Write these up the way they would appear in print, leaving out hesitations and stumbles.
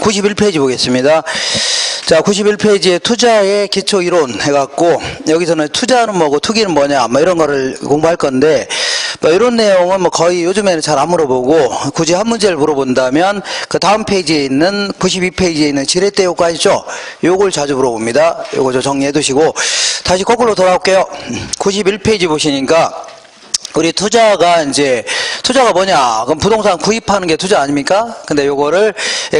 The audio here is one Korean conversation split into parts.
91페이지 보겠습니다. 자, 91페이지에 투자의 기초 이론 해갖고, 여기서는 투자는 뭐고 투기는 뭐냐, 뭐 이런 거를 공부할 건데, 뭐 이런 내용은 뭐 거의 요즘에는 잘 안 물어보고, 굳이 한 문제를 물어본다면, 그 다음 페이지에 있는, 92페이지에 있는 지렛대 효과 있죠? 요걸 자주 물어봅니다. 요거 저 정리해 두시고, 다시 거꾸로 돌아올게요. 91페이지 보시니까, 우리 투자가 뭐냐? 그럼 부동산 구입하는 게 투자 아닙니까? 근데 요거를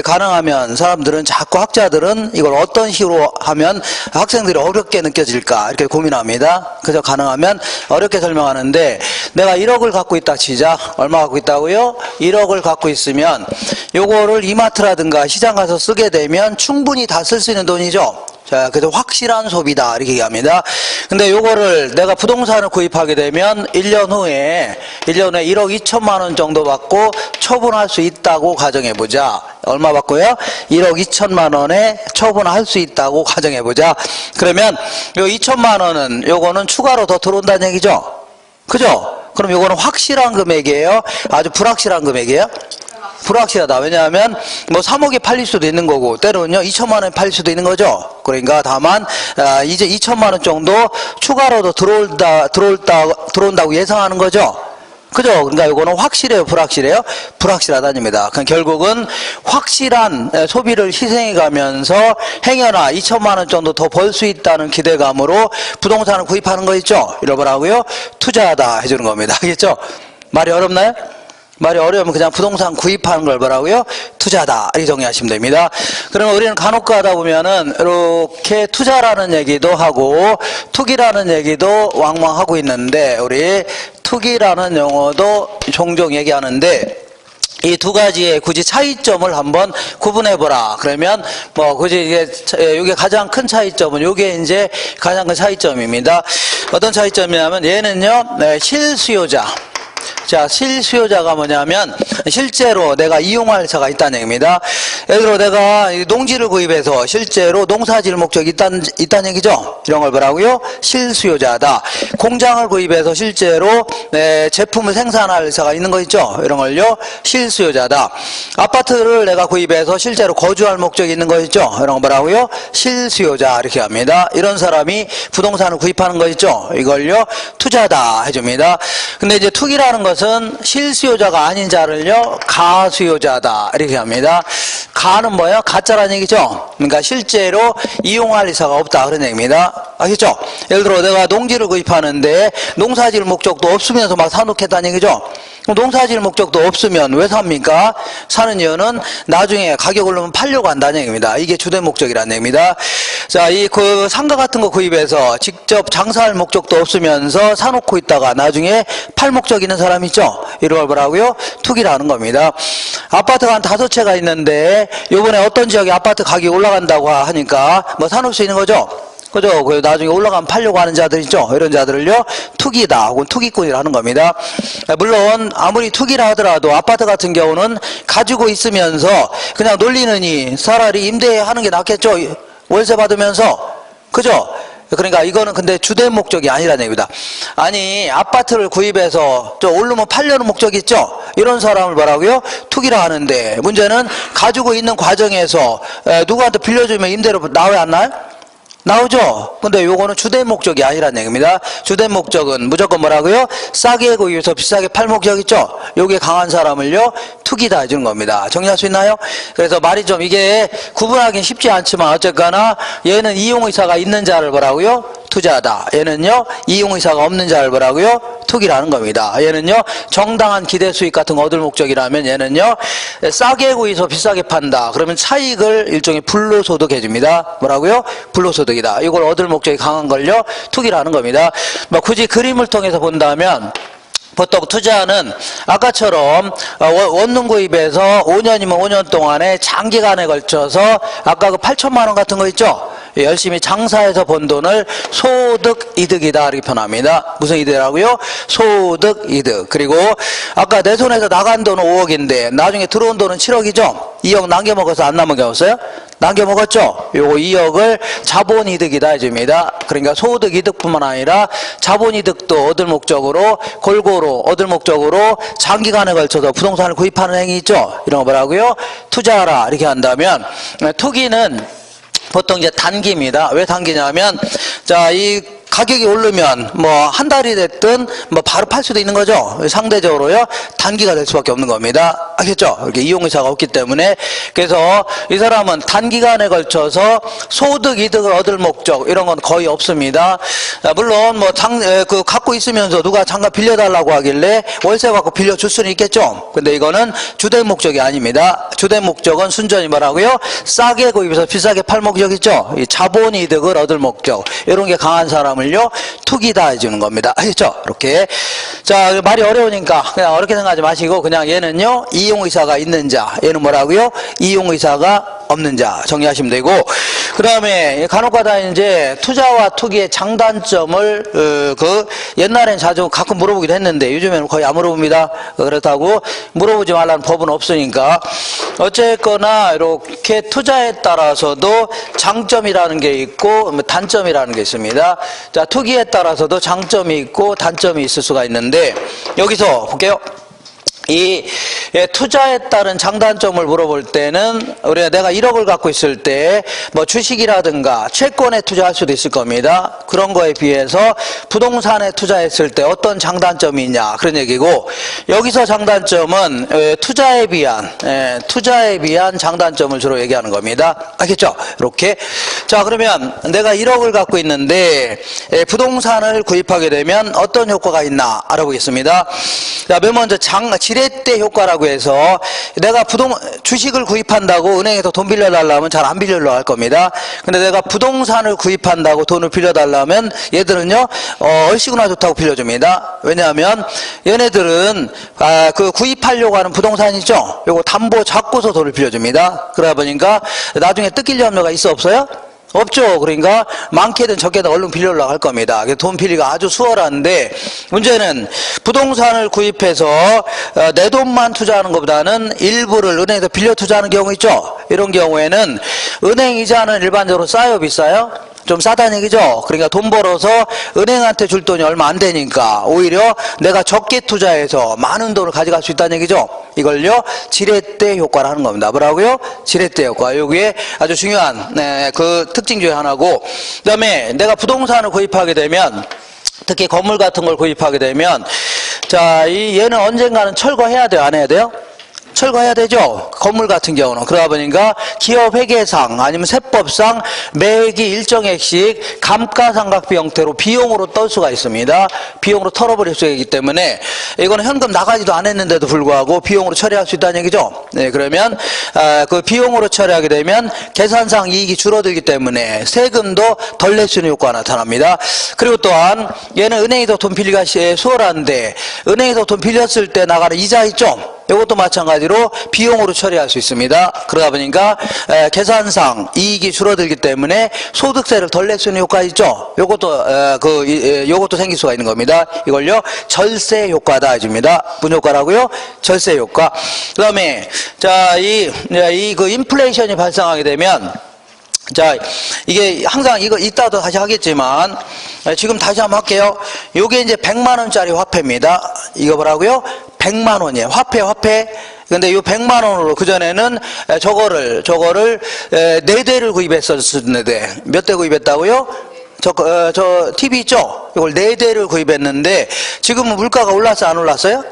가능하면 사람들은 자꾸 학자들은 이걸 어떤 식으로 하면 학생들이 어렵게 느껴질까 이렇게 고민합니다. 그래서 가능하면 어렵게 설명하는데 내가 1억을 갖고 있다 치자. 얼마 갖고 있다고요? 1억을 갖고 있으면 요거를 이마트라든가 시장 가서 쓰게 되면 충분히 다 쓸 수 있는 돈이죠. 자, 그래서 확실한 소비다 이렇게 얘기합니다. 근데 요거를 내가 부동산을 구입하게 되면 1년 후에 1억 2천만 원 정도 받고 처분할 수 있다고 가정해보자. 얼마 받고요? 1억 2천만 원에 처분할 수 있다고 가정해보자. 그러면 요 2천만 원은 요거는 추가로 더 들어온다는 얘기죠? 그죠? 그럼 요거는 확실한 금액이에요? 아주 불확실한 금액이에요? 불확실하다. 왜냐하면 뭐 3억에 팔릴 수도 있는 거고 때로는요 2천만 원에 팔릴 수도 있는 거죠. 그러니까 다만 이제 2천만 원 정도 추가로 더 들어온다고 예상하는 거죠. 그죠? 그러니까 이거는 확실해요, 불확실해요? 불확실하다입니다. 그럼 결국은 확실한 소비를 희생해 가면서 행여나 2천만 원 정도 더 벌 수 있다는 기대감으로 부동산을 구입하는 거 있죠? 이걸 뭐라고요? 투자하다 해주는 겁니다. 알겠죠? 말이 어렵나요? 말이 어려우면 그냥 부동산 구입하는 걸 뭐라고요? 투자다. 이렇게 정리하시면 됩니다. 그러면 우리는 간혹 가다 보면은 이렇게 투자라는 얘기도 하고 투기라는 얘기도 왕왕하고 있는데 우리 투기라는 용어도 종종 얘기하는데 이 두 가지의 굳이 차이점을 한번 구분해 보라. 그러면 뭐 굳이 이게 가장 큰 차이점은 요게 이제 가장 큰 차이점입니다. 어떤 차이점이냐면 얘는요, 실수요자. 자, 실수요자가 뭐냐면 실제로 내가 이용할 차가 있다는 얘기입니다. 예를 들어 내가 농지를 구입해서 실제로 농사질 목적이 있다는 얘기죠. 이런 걸 뭐라고요? 실수요자다. 공장을 구입해서 실제로 제품을 생산할 차가 있는 거 있죠. 이런 걸요 실수요자다. 아파트를 내가 구입해서 실제로 거주할 목적이 있는 거 있죠. 이런 거 뭐라고요? 실수요자 이렇게 합니다. 이런 사람이 부동산을 구입하는 거 있죠. 이걸요 투자다 해줍니다. 근데 이제 투기라는 것은 실수요자가 아닌 자를요 가수요자다 이렇게 합니다. 가는 뭐예요? 가짜라는 얘기죠. 그러니까 실제로 이용할 의사가 없다 그런 얘기입니다. 아시죠? 예를 들어 내가 농지를 구입하는데 농사질 목적도 없으면서 막 사놓겠다는 얘기죠. 농사질 목적도 없으면 왜 삽니까? 사는 이유는 나중에 가격 오르면 팔려고 한다는 얘기입니다. 이게 주된 목적이라는 얘기입니다. 자, 그 상가 같은 거 구입해서 직접 장사할 목적도 없으면서 사놓고 있다가 나중에 팔 목적 있는 사람 있죠? 이런 걸 뭐라고요? 투기라는 겁니다. 아파트가 한 5채가 있는데 요번에 어떤 지역에 아파트 가격이 올라간다고 하니까 뭐 사놓을 수 있는 거죠? 그죠? 나중에 올라가면 팔려고 하는 자들 있죠? 이런 자들을요, 투기다, 혹은 투기꾼이라는 겁니다. 물론, 아무리 투기라 하더라도 아파트 같은 경우는 가지고 있으면서 그냥 놀리느니 차라리 임대하는 게 낫겠죠? 월세 받으면서. 그죠? 그러니까 이거는 근데 주된 목적이 아니라는 얘기입니다. 아니, 아파트를 구입해서 저 오르면 팔려는 목적이 있죠? 이런 사람을 뭐라고요? 투기라 하는데, 문제는 가지고 있는 과정에서 누구한테 빌려주면 임대료 나와야 안 나요? 나오죠? 근데 요거는 주된 목적이 아니라는 얘기입니다. 주된 목적은 무조건 뭐라고요? 싸게 구입해서 비싸게 팔 목적 있죠? 요게 강한 사람을요, 투기다 해주는 겁니다. 정리할 수 있나요? 그래서 말이 좀 이게 구분하기는 쉽지 않지만 어쨌거나 얘는 이용의사가 있는 자를 뭐라고요? 투자하다. 얘는요, 이용의사가 없는 자를 뭐라고요? 투기라는 겁니다. 얘는요, 정당한 기대 수익 같은 거 얻을 목적이라면 얘는요, 싸게 구입해서 비싸게 판다. 그러면 차익을 일종의 불로소득 해줍니다. 뭐라고요? 불로소득이다. 이걸 얻을 목적이 강한 걸요, 투기라는 겁니다. 뭐 굳이 그림을 통해서 본다면 보통 투자는 아까처럼 원룸 구입해서 5년이면 5년 동안에 장기간에 걸쳐서 아까 그 8천만 원 같은 거 있죠? 열심히 장사해서 번 돈을 소득이득이다 이렇게 표현합니다. 무슨 이득이라고요? 소득이득. 그리고 아까 내 손에서 나간 돈은 5억인데 나중에 들어온 돈은 7억이죠? 2억 남겨먹어서 안 남겨먹었어요? 남겨먹었죠? 요거 2억을 자본이득이다 해줍니다. 그러니까 소득이득뿐만 아니라 자본이득도 얻을 목적으로 골고루 얻을 목적으로 장기간에 걸쳐서 부동산을 구입하는 행위 있죠? 이런 거 뭐라고요? 투자하라 이렇게 한다면 투기는 보통 이제 단기입니다. 왜 단기냐면 자, 이 가격이 오르면 뭐 한 달이 됐든 뭐 바로 팔 수도 있는 거죠. 상대적으로요 단기가 될 수밖에 없는 겁니다. 알겠죠? 이렇게 이용의사가 없기 때문에. 그래서 이 사람은 단기간에 걸쳐서 소득 이득을 얻을 목적 이런 건 거의 없습니다. 물론 뭐 그 갖고 있으면서 누가 잠깐 빌려달라고 하길래 월세 받고 빌려줄 수는 있겠죠. 근데 이거는 주된 목적이 아닙니다. 주된 목적은 순전히 뭐라고요? 싸게 구입해서 비싸게 팔 목적 있죠. 이 자본 이득을 얻을 목적 이런 게 강한 사람을 투기다 해주는 겁니다. 알겠죠? 이렇게. 자, 말이 어려우니까 그냥 어렵게 생각하지 마시고 그냥 얘는요 이용의사가 있는 자, 얘는 뭐라고요? 이용의사가 없는 자 정리하시면 되고, 그 다음에 간혹가다 이제 투자와 투기의 장단점을 그 옛날엔 자주 가끔 물어보기도 했는데 요즘에는 거의 안 물어봅니다. 그렇다고 물어보지 말라는 법은 없으니까 어쨌거나 이렇게 투자에 따라서도 장점이라는 게 있고 단점이라는 게 있습니다. 자, 투기에 따라서도 장점이 있고 단점이 있을 수가 있는데 여기서 볼게요. 이 투자에 따른 장단점을 물어볼 때는 우리가 내가 1억을 갖고 있을 때 뭐 주식이라든가 채권에 투자할 수도 있을 겁니다. 그런 거에 비해서 부동산에 투자했을 때 어떤 장단점이 있냐 그런 얘기고, 여기서 장단점은 투자에 비한 장단점을 주로 얘기하는 겁니다. 알겠죠? 이렇게. 자, 그러면 내가 1억을 갖고 있는데 부동산을 구입하게 되면 어떤 효과가 있나 알아보겠습니다. 자, 맨 먼저 지렛대 효과라고 해서 내가 주식을 구입한다고 은행에서 돈 빌려달라면 잘 안 빌려달라고 할 겁니다. 근데 내가 부동산을 구입한다고 돈을 빌려달라면 얘들은요 얼씨구나 좋다고 빌려줍니다. 왜냐하면 얘네들은 그 구입하려고 하는 부동산 있죠? 요거 담보 잡고서 돈을 빌려줍니다. 그러다 보니까 나중에 뜯길 염려가 있어 없어요? 없죠. 그러니까 많게든 적게든 얼른 빌려려고 할 겁니다. 돈 빌리기가 아주 수월한데 문제는 부동산을 구입해서 내 돈만 투자하는 것보다는 일부를 은행에서 빌려 투자하는 경우 있죠. 이런 경우에는 은행 이자는 일반적으로 싸요 비싸요? 좀 싸다는 얘기죠. 그러니까 돈 벌어서 은행한테 줄 돈이 얼마 안 되니까 오히려 내가 적게 투자해서 많은 돈을 가져갈 수 있다는 얘기죠. 이걸요 지렛대 효과를 하는 겁니다. 뭐라고요? 지렛대 효과. 여기에 아주 중요한 그 특징 중에 하나고, 그 다음에 내가 부동산을 구입하게 되면 특히 건물 같은 걸 구입하게 되면 자, 얘는 언젠가는 철거해야 돼요? 안 해야 돼요? 철거해야 되죠. 건물 같은 경우는. 그러다 보니까 기업 회계상 아니면 세법상 매기 일정액씩 감가상각비 형태로 비용으로 떨 수가 있습니다. 비용으로 털어버릴 수 있기 때문에 이거는 현금 나가지도 않았는데도 불구하고 비용으로 처리할 수 있다는 얘기죠. 네, 그러면 그 비용으로 처리하게 되면 계산상 이익이 줄어들기 때문에 세금도 덜 낼 수 있는 효과가 나타납니다. 그리고 또한 얘는 은행에서 돈 빌리기가 수월한데 은행에서 돈 빌렸을 때 나가는 이자 있죠. 이것도 마찬가지로 비용으로 처리할 수 있습니다. 그러다 보니까 계산상 이익이 줄어들기 때문에 소득세를 덜 낼 수 있는 효과 있죠. 요것도 생길 수가 있는 겁니다. 이걸요 절세 효과다 해줍니다. 무슨 효과라고요? 절세 효과. 그다음에 자, 그 인플레이션이 발생하게 되면 자, 이게 항상 이거 이따도 다시 하겠지만 지금 다시 한번 할게요. 요게 이제 100만 원짜리 화폐입니다. 이거 뭐라고요? 100만 원이에요. 화폐. 근데 요 100만 원으로 그전에는 저거를 4대를 구입했었는데 몇 대 구입했다고요? 저 TV 있죠? 이걸 4대를 구입했는데 지금은 물가가 올랐어요? 안 올랐어요?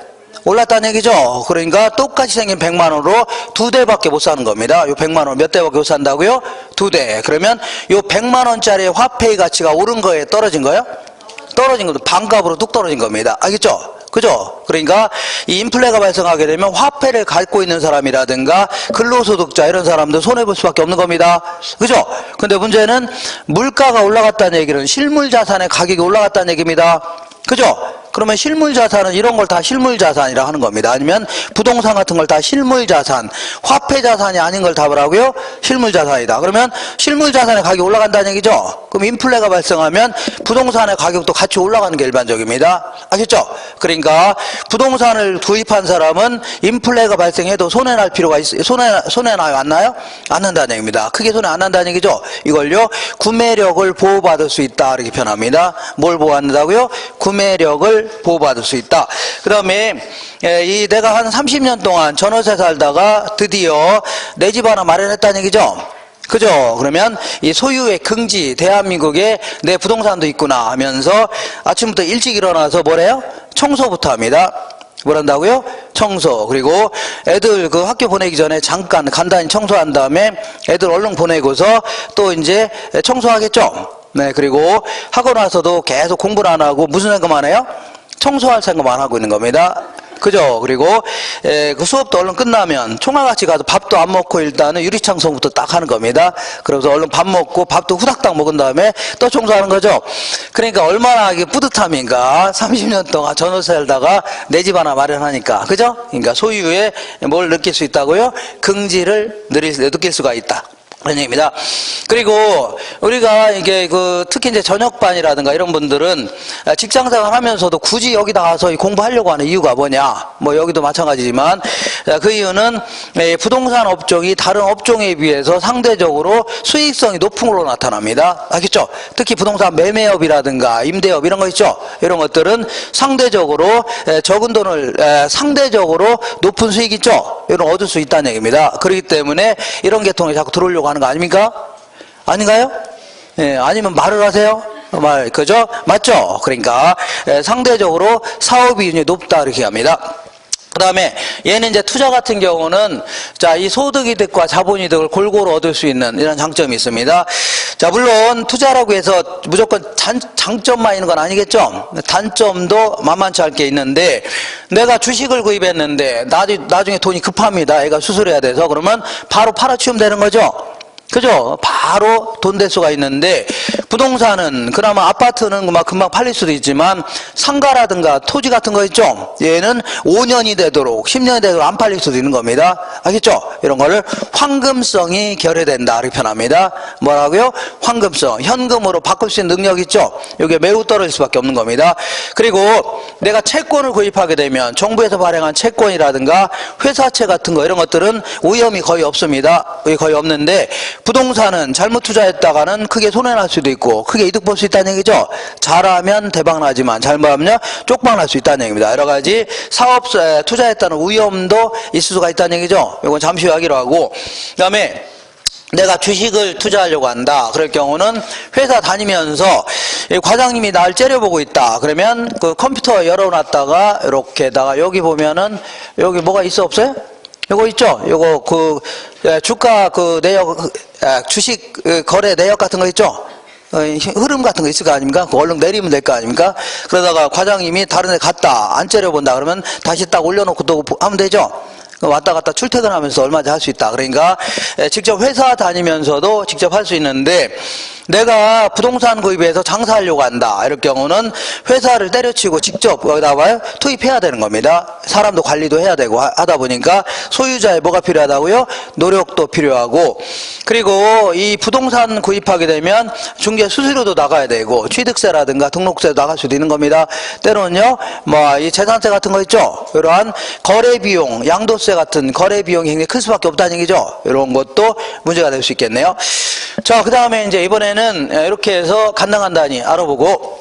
올랐다는 얘기죠. 그러니까 똑같이 생긴 100만 원으로 2대밖에 못 사는 겁니다. 요 100만 원 몇 대밖에 못 산다고요? 2대. 그러면 요 100만 원짜리 화폐의 가치가 오른 거에 떨어진 거예요? 떨어진 것도 반값으로 뚝 떨어진 겁니다. 알겠죠? 그죠? 그러니까 이 인플레가 발생하게 되면 화폐를 갖고 있는 사람이라든가 근로소득자 이런 사람들 손해볼 수밖에 없는 겁니다. 그죠? 근데 문제는 물가가 올라갔다는 얘기는 실물 자산의 가격이 올라갔다는 얘기입니다. 그죠? 그러면 실물자산은 이런 걸 다 실물자산이라 하는 겁니다. 아니면 부동산 같은 걸 다 실물자산, 화폐자산이 아닌 걸 답으라고요? 실물자산이다. 그러면 실물자산의 가격이 올라간다는 얘기죠. 그럼 인플레가 발생하면 부동산의 가격도 같이 올라가는 게 일반적입니다. 아셨죠? 그러니까 부동산을 구입한 사람은 인플레가 발생해도 손해날 필요가 있어요. 손해나요? 안 나요? 안 난다는 얘기입니다. 크게 손해 안 난다는 얘기죠. 이걸요, 구매력을 보호받을 수 있다. 이렇게 표현합니다. 뭘 보호한다고요? 구매력을 보호받을 수 있다. 그 다음에 내가 한 30년 동안 전월세 살다가 드디어 내 집 하나 마련했다는 얘기죠. 그죠? 그러면 이 소유의 긍지, 대한민국에 내 부동산도 있구나 하면서 아침부터 일찍 일어나서 뭐래요? 청소부터 합니다. 뭘 한다고요? 청소. 그리고 애들 그 학교 보내기 전에 잠깐 간단히 청소한 다음에 애들 얼른 보내고서 또 이제 청소하겠죠? 네, 그리고 하고 나서도 계속 공부를 안 하고 무슨 생각만 해요? 청소할 생각만 하고 있는 겁니다. 그죠? 그리고 그 수업도 얼른 끝나면 총알같이 가서 밥도 안 먹고 일단은 유리창송부터 딱 하는 겁니다. 그래서 얼른 밥 먹고 밥도 후닥닥 먹은 다음에 또 청소하는 거죠. 그러니까 얼마나 이게 뿌듯함인가. 30년 동안 전월세 살다가 내 집 하나 마련하니까. 그죠? 그러니까 소유에 뭘 느낄 수 있다고요? 긍지를 느낄 수가 있다. 그런 얘기입니다. 그리고 우리가 이게 특히 이제 저녁반이라든가 이런 분들은 직장생활 하면서도 굳이 여기다 가서 공부하려고 하는 이유가 뭐냐? 뭐 여기도 마찬가지지만 그 이유는 부동산 업종이 다른 업종에 비해서 상대적으로 수익성이 높은 걸로 나타납니다. 알겠죠? 특히 부동산 매매업이라든가 임대업 이런 거 있죠? 이런 것들은 상대적으로 적은 돈을 상대적으로 높은 수익 있죠? 이런 거 얻을 수 있다는 얘기입니다. 그렇기 때문에 이런 계통이 자꾸 들어오려고 하는 거 아닙니까? 아닌가요? 예, 아니면 말을 하세요? 그죠? 맞죠? 그러니까 상대적으로 사업 이윤이 높다 이렇게 합니다. 그 다음에 얘는 이제 투자 같은 경우는 자, 이 소득이득과 자본이득을 골고루 얻을 수 있는 이런 장점이 있습니다. 자, 물론 투자라고 해서 무조건 장점만 있는 건 아니겠죠? 단점도 만만치 않게 있는데 내가 주식을 구입했는데 나중에 돈이 급합니다. 애가 수술해야 돼서 그러면 바로 팔아치우면 되는 거죠? 그죠? 바로 돈 될 수가 있는데 부동산은 그나마 아파트는 막 금방 팔릴 수도 있지만 상가라든가 토지 같은 거 있죠? 얘는 5년이 되도록 10년이 되도록 안 팔릴 수도 있는 겁니다. 알겠죠? 이런 거를 황금성이 결여된다 이렇게 표현합니다. 뭐라고요? 황금성. 현금으로 바꿀 수 있는 능력 있죠? 이게 매우 떨어질 수밖에 없는 겁니다. 그리고 내가 채권을 구입하게 되면 정부에서 발행한 채권이라든가 회사채 같은 거 이런 것들은 위험이 거의 없습니다. 거의 없는데 부동산은 잘못 투자했다가는 크게 손해날 수도 있고 크게 이득 볼 수 있다는 얘기죠. 잘하면 대박나지만 잘못하면 쪽박날 수 있다는 얘기입니다. 여러 가지 사업에 투자했다는 위험도 있을 수가 있다는 얘기죠. 이건 잠시 후 하기로 하고 그 다음에 내가 주식을 투자하려고 한다. 그럴 경우는 회사 다니면서 과장님이 날 째려보고 있다. 그러면 그 컴퓨터 열어놨다가 이렇게다가 여기 보면은 여기 뭐가 있어 없어요? 요거 있죠? 요거 주가 내역 주식 거래 내역 같은 거 있죠? 흐름 같은 거 있을 거 아닙니까? 그거 얼른 내리면 될 거 아닙니까? 그러다가 과장님이 다른 데 갔다 안 째려본다 그러면 다시 딱 올려놓고 또 하면 되죠? 왔다 갔다 출퇴근하면서 얼마든지 할 수 있다. 그러니까 직접 회사 다니면서도 직접 할 수 있는데 내가 부동산 구입해서 장사하려고 한다. 이럴 경우는 회사를 때려치고 직접 거기다가 투입해야 되는 겁니다. 사람도 관리도 해야 되고 하다 보니까 소유자의 뭐가 필요하다고요? 노력도 필요하고 그리고 이 부동산 구입하게 되면 중개 수수료도 나가야 되고 취득세라든가 등록세도 나갈 수도 있는 겁니다. 때로는요, 이 재산세 같은 거 있죠? 이러한 거래 비용, 양도세 같은 거래 비용이 굉장히 클 수밖에 없다는 얘기죠. 이런 것도 문제가 될 수 있겠네요. 자, 그 다음에 이제 이번에는 이렇게 해서 간단간단히 알아보고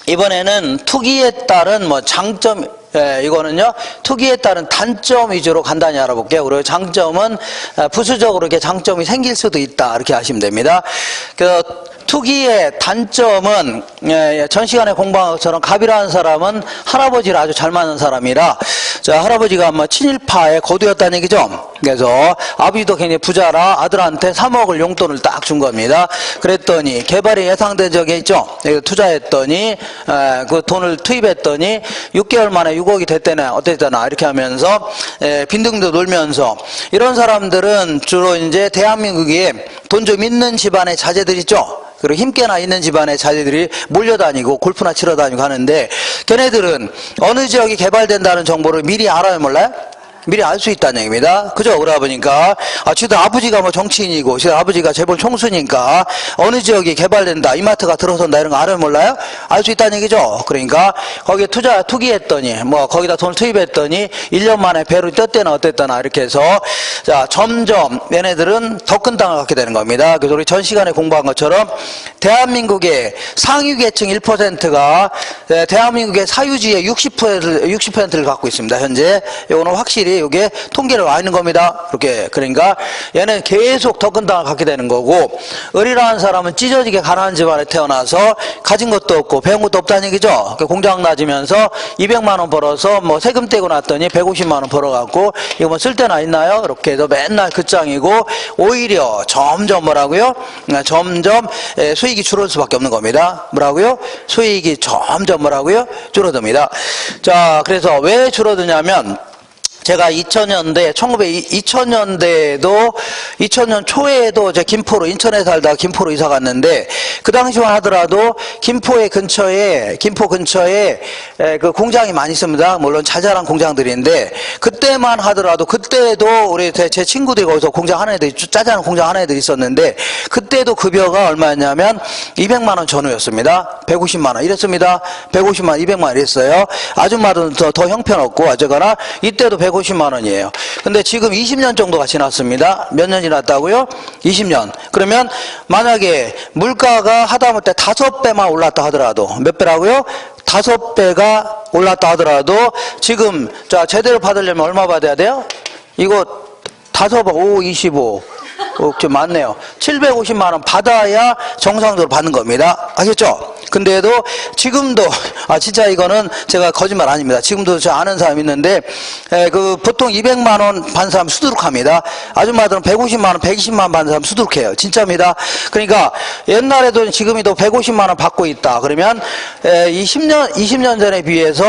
이번에는 투기에 따른 장점, 이거는요, 투기에 따른 단점 위주로 간단히 알아볼게요. 그리고 장점은 부수적으로 이렇게 장점이 생길 수도 있다. 이렇게 하시면 됩니다. 투기의 단점은 전 시간에 공부한 것처럼 갑이라는 사람은 할아버지를 아주 잘 맞는 사람이라 할아버지가 아마 친일파의 거두였다는 얘기죠. 그래서 아버지도 굉장히 부자라 아들한테 3억을 용돈을 딱 준 겁니다. 그랬더니 개발이 예상된 적이 있죠. 투자했더니 그 돈을 투입했더니 6개월 만에 6억이 됐대네. 어땠잖아. 이렇게 하면서 빈둥도 놀면서 이런 사람들은 주로 이제 대한민국에 돈 좀 있는 집안의 자제들 있죠. 그리고 힘께나 있는 집안의 자녀들이 몰려다니고 골프나 치러 다니고 하는데 걔네들은 어느 지역이 개발된다는 정보를 미리 알아요, 몰라요? 미리 알 수 있다는 얘기입니다. 그죠? 그러다 보니까, 지들 아버지가 뭐 정치인이고, 지들 아버지가 재벌 총수니까, 어느 지역이 개발된다, 이마트가 들어선다, 이런 거 알아요, 몰라요? 알 수 있다는 얘기죠? 그러니까, 거기에 투기했더니, 뭐, 거기다 돈 투입했더니, 1년 만에 배로 떴대나 어땠다나, 이렇게 해서, 자, 점점 얘네들은 더 큰 땅을 갖게 되는 겁니다. 그래서 우리 전 시간에 공부한 것처럼, 대한민국의 상위 계층 1%가, 대한민국의 사유지의 60%를 갖고 있습니다, 현재. 이거는 확실히 이게 통계로 와 있는 겁니다. 그렇게. 그러니까 얘는 계속 더 큰 땅을 갖게 되는 거고, 을이라는 사람은 찢어지게 가난한 집안에 태어나서 가진 것도 없고 배운 것도 없다는 얘기죠. 공장 낮으면서 200만 원 벌어서 뭐 세금 떼고 났더니 150만 원 벌어갖고 이거 뭐 쓸 데나 있나요? 이렇게 해서 맨날 끝장이고, 오히려 점점 뭐라고요? 점점 수익이 줄어들 수밖에 없는 겁니다. 뭐라고요? 수익이 점점 뭐라고요? 줄어듭니다. 자, 그래서 왜 줄어드냐면, 제가 2000년대에도 2000년 초에도 제 김포로, 인천에 살다가 김포로 이사 갔는데, 그 당시만 하더라도 김포 근처에 그 공장이 많이 있습니다. 물론 자잘한 공장들인데, 그때만 하더라도, 그때도 우리 제 친구들이 거기서 공장 하는 애들이, 짜잘한 공장 하는 애들이 있었는데, 그때도 급여가 얼마였냐면 200만 원 전후였습니다. 150만 원 이랬습니다. 150만 원, 200만 원 이랬어요. 아줌마들은 더 형편없고, 어쨌거나 이때도 150만 원이에요. 근데 지금 20년 정도가 지났습니다. 몇 년 지났다고요? 20년. 그러면 만약에 물가가 하다못해 5배만 올랐다 하더라도, 몇 배라고요? 5배가 올랐다 하더라도, 지금 자 제대로 받으려면 얼마 받아야 돼요? 이거 5배 5, 25 좀 많네요. 750만 원 받아야 정상적으로 받는 겁니다. 아셨죠? 근데도 지금도, 진짜 이거는 제가 거짓말 아닙니다. 지금도 저 아는 사람이 있는데, 그 보통 200만 원 받는 사람 수두룩합니다. 아줌마들은 150만 원, 120만 원 받는 사람 수두룩해요. 진짜입니다. 그러니까 옛날에도 지금이도 150만 원 받고 있다. 그러면 20년 전에 비해서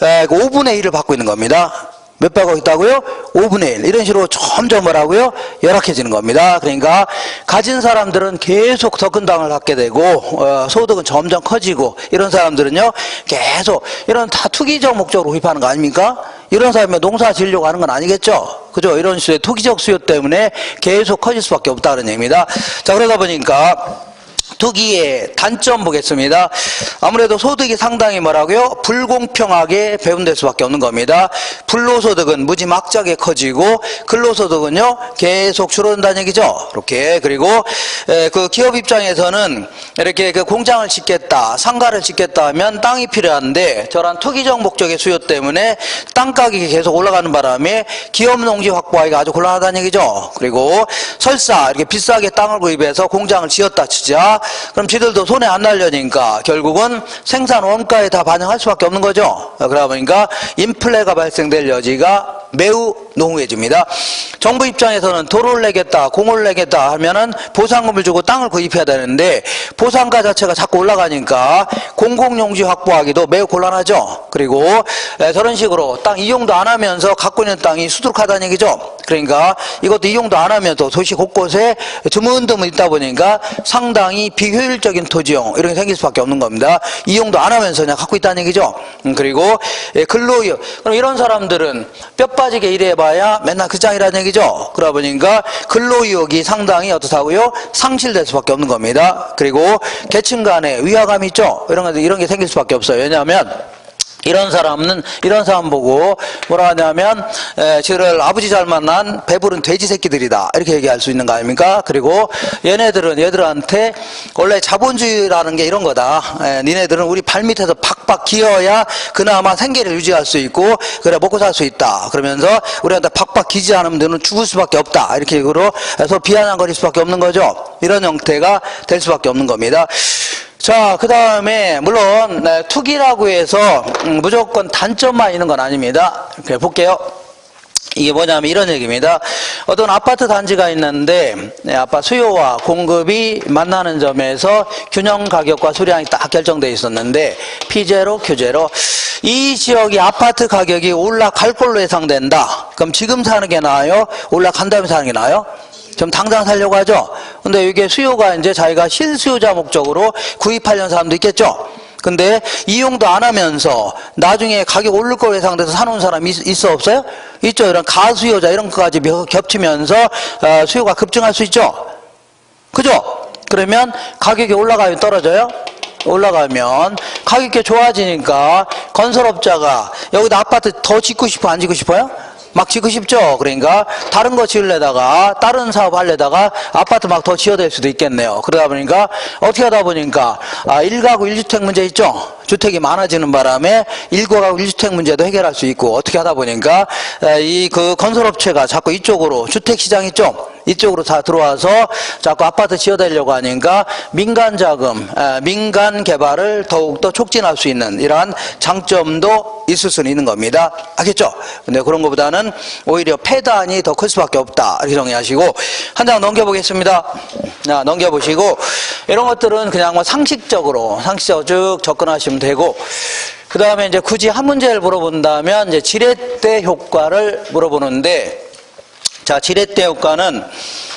5분의 1을 받고 있는 겁니다. 몇 받고 있다고요? 5분의 1. 이런 식으로 점점 뭐라고요? 열악해지는 겁니다. 그러니까 가진 사람들은 계속 더 큰 땅을 갖게 되고, 소득은 점점 커지고, 이런 사람들은요 계속 이런 다 투기적 목적으로 구입하는 거 아닙니까? 이런 사람이 농사 지으려고 하는 건 아니겠죠? 그죠? 이런 식의 투기적 수요 때문에 계속 커질 수밖에 없다는 얘기입니다. 자, 그러다 보니까 투기의 단점 보겠습니다. 아무래도 소득이 상당히 뭐라고요? 불공평하게 배분될 수밖에 없는 겁니다. 불로소득은 무지막지하게 커지고, 근로소득은요 계속 줄어든다는 얘기죠. 이렇게. 그리고 그 기업 입장에서는 이렇게 그 공장을 짓겠다, 상가를 짓겠다 하면 땅이 필요한데, 저런 투기적 목적의 수요 때문에 땅 가격이 계속 올라가는 바람에 기업 농지 확보하기가 아주 곤란하다는 얘기죠. 그리고 설사 이렇게 비싸게 땅을 구입해서 공장을 지었다 치자, 그럼 지들도 손에 안 날려니까 결국은 생산 원가에 다 반영할 수밖에 없는 거죠. 그러다 보니까 인플레가 발생될 여지가 매우 농후해집니다. 정부 입장에서는 도로를 내겠다, 공을 내겠다 하면은 보상금을 주고 땅을 구입해야 되는데, 보상가 자체가 자꾸 올라가니까 공공용지 확보하기도 매우 곤란하죠. 그리고 저런 식으로 땅 이용도 안 하면서 갖고 있는 땅이 수두룩하다는 얘기죠. 그러니까 이것도 이용도 안 하면서 도시 곳곳에 드문드문 있다 보니까 상당히 비효율적인 토지용 이런 게 생길 수밖에 없는 겁니다. 이용도 안 하면서 그냥 갖고 있다는 얘기죠. 그리고 근로이용, 그럼 이런 사람들은 뼈 빠지게 일해봐야 맨날 그 짱이라는 얘기죠. 그러다 보니까 근로의욕이 상당히 어떻다고요? 상실될 수밖에 없는 겁니다. 그리고 계층 간의 위화감이 있죠. 이런 게 생길 수밖에 없어요. 왜냐하면 이런 사람 보고 뭐라 하냐면, 저를 아버지 잘 만난 배부른 돼지 새끼들이다, 이렇게 얘기할 수 있는 거 아닙니까? 그리고 얘들한테 원래 자본주의라는 게 이런 거다. 니네들은 우리 발밑에서 박박 기어야 그나마 생계를 유지할 수 있고, 그래 먹고 살 수 있다. 그러면서 우리한테 박박 기지 않으면 너는 죽을 수밖에 없다. 이렇게 식으로 해서 비아냥거릴 수밖에 없는 거죠. 이런 형태가 될 수밖에 없는 겁니다. 자, 그 다음에 물론 투기라고 해서 무조건 단점만 있는 건 아닙니다. 이렇게 볼게요. 이게 뭐냐면 이런 얘기입니다. 어떤 아파트 단지가 있는데 아파트 수요와 공급이 만나는 점에서 균형 가격과 수량이 딱 결정되어 있었는데, P0, Q0, 이 지역이 아파트 가격이 올라갈 걸로 예상된다. 그럼 지금 사는 게 나아요? 올라간 다음에 사는 게 나아요? 좀 당장 살려고 하죠. 근데 이게 수요가 이제 자기가 실수요자 목적으로 구입하려는 사람도 있겠죠. 근데 이용도 안 하면서 나중에 가격 오를 걸 예상돼서 사놓은 사람이 있어 없어요? 있죠. 이런 가수요자 이런 것까지 겹치면서 수요가 급증할 수 있죠. 그죠? 그러면 가격이 올라가면 떨어져요? 올라가면 가격이 좋아지니까 건설업자가 여기다 아파트 더 짓고 싶어 안 짓고 싶어요? 막 짓고 싶죠. 그러니까 다른 거 지으려다가 다른 사업 하려다가 아파트 막 더 지어댈 수도 있겠네요. 그러다 보니까 어떻게 하다 보니까 1가구 1주택 문제 있죠. 주택이 많아지는 바람에 1가구 1주택 문제도 해결할 수 있고 어떻게 하다 보니까 이 그 건설업체가 자꾸 이쪽으로 주택 시장 있죠. 이쪽으로 다 들어와서 자꾸 아파트 지어대려고 하니까 민간 자금, 민간 개발을 더욱더 촉진할 수 있는 이러한 장점도 있을 수는 있는 겁니다. 알겠죠? 근데 그런 것보다는 오히려 폐단이 더 클 수밖에 없다. 이렇게 정리하시고 한 장 넘겨보겠습니다. 넘겨보시고 이런 것들은 그냥 뭐 상식적으로 쭉 접근하시면 되고 그 다음에 이제 굳이 한 문제를 물어본다면 이제 지렛대 효과를 물어보는데 자, 지렛대 효과는